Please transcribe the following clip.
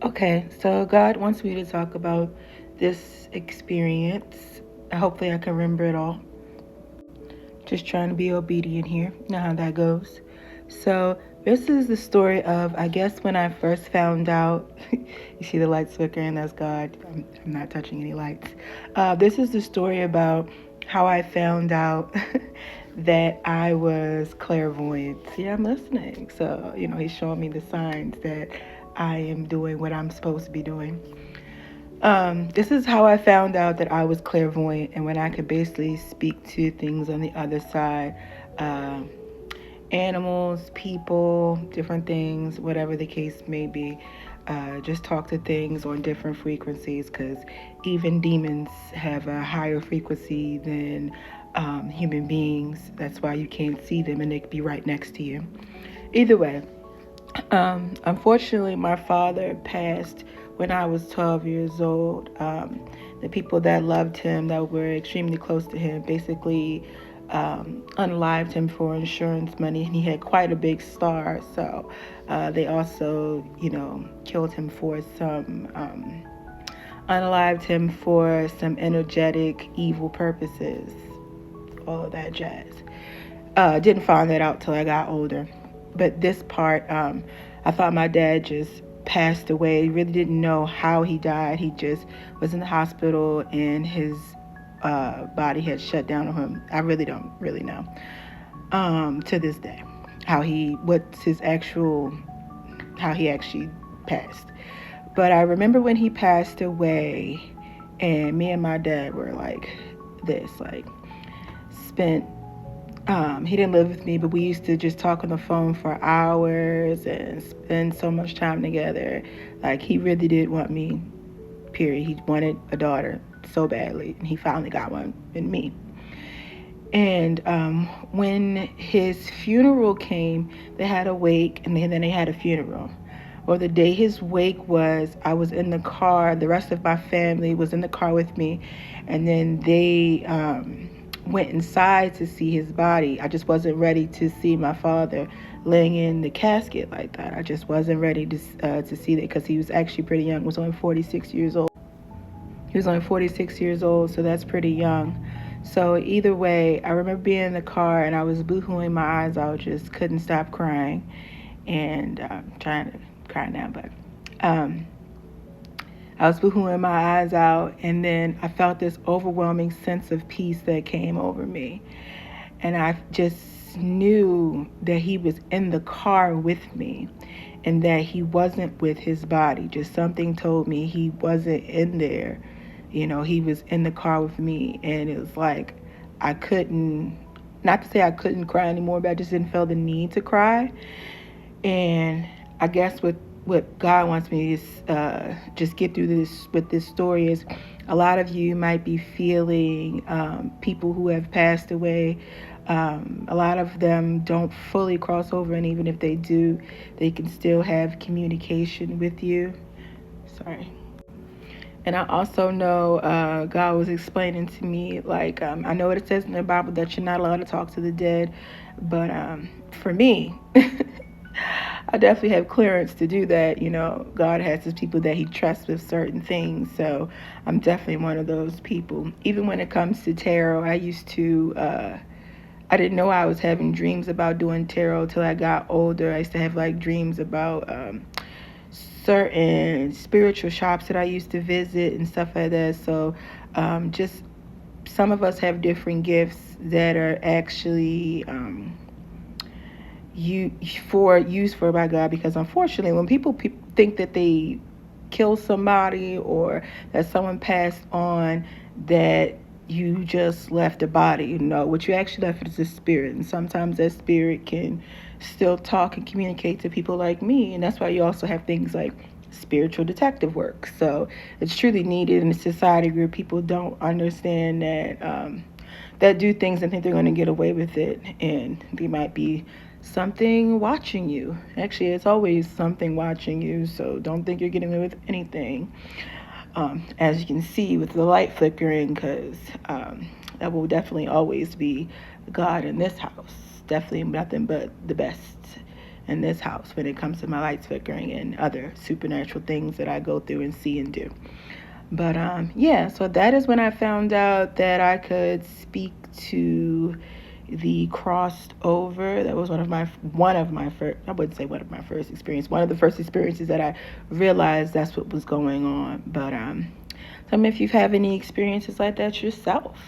Okay, so God wants me to talk about this experience. Hopefully, I can remember it all. Just trying to be obedient here. You know how that goes. So, this is the story of, I guess, when I first found out. You see the lights flickering, that's God. I'm not touching any lights. This is the story about how I found out that I was clairvoyant. See, I'm listening. So, He's showing me the signs that I am doing what I'm supposed to be doing. This is how I found out that I was clairvoyant and when I could basically speak to things on the other side. Uh, Animals, people, different things, whatever the case may be. Just talk to things on different frequencies because even demons have a higher frequency than human beings. That's why you can't see them and they could be right next to you. Either way, unfortunately, my father passed when I was 12 years old. The people that loved him, that were extremely close to him, basically unlived him for insurance money, and he had quite a big star. So they also, killed him for some, unalived him for some energetic evil purposes, all of that jazz. Didn't find that out till I got older. But this part, I thought my dad just passed away. Really didn't know how he died. He just was in the hospital and his body had shut down on him. I really don't really know to this day how he actually passed. But I remember when he passed away, and me and my dad were like this, like spent he didn't live with me, but we used to just talk on the phone for hours and spend so much time together. Like, he really did want me, period. He wanted a daughter so badly, and he finally got one in me. And when his funeral came, they had a wake, and then they had a funeral. Well, the day his wake was, I was in the car. The rest of my family was in the car with me, and then they went inside to see his body. I just wasn't ready to see my father laying in the casket like that. I just wasn't ready to see that because he was actually pretty young. He was only 46 years old. He was only 46 years old, so that's pretty young. So either way, I remember being in the car and I was boohooing my eyes out, just couldn't stop crying, and trying to cry now, but I was boohooing my eyes out, and then I felt this overwhelming sense of peace that came over me. And I just knew that he was in the car with me and that he wasn't with his body. Just something told me he wasn't in there. He was in the car with me, and it was like I couldn't, not to say I couldn't cry anymore, but I just didn't feel the need to cry. And I guess what God wants me to just get through this with this story is a lot of you might be feeling people who have passed away. A lot of them don't fully cross over, and even if they do, they can still have communication with you. Sorry. And I also know God was explaining to me, like, I know what it says in the Bible that you're not allowed to talk to the dead, but for me, I definitely have clearance to do that. God has his people that he trusts with certain things. So I'm definitely one of those people. Even when it comes to tarot, I didn't know I was having dreams about doing tarot till I got older. I used to have like dreams about certain spiritual shops that I used to visit and stuff like that. So just some of us have different gifts that are actually used for by God, because unfortunately when people think that they kill somebody or that someone passed on, that you just left a body. What you actually left is a spirit, and sometimes that spirit can still talk and communicate to people like me, and that's why you also have things like spiritual detective work. So it's truly needed in a society where people don't understand that do things and think they're going to get away with it, and they might be something watching you. Actually, it's always something watching you, so don't think you're getting away with anything. As you can see with the light flickering, because that will definitely always be God in this house. Definitely nothing but the best. in this house when it comes to my lights flickering and other supernatural things that I go through and see and do. But yeah, so that is when I found out that I could speak to the crossed over. That was one of my first, I wouldn't say one of my first experience, one of the first experiences that I realized that's what was going on. But tell me if you have any experiences like that yourself.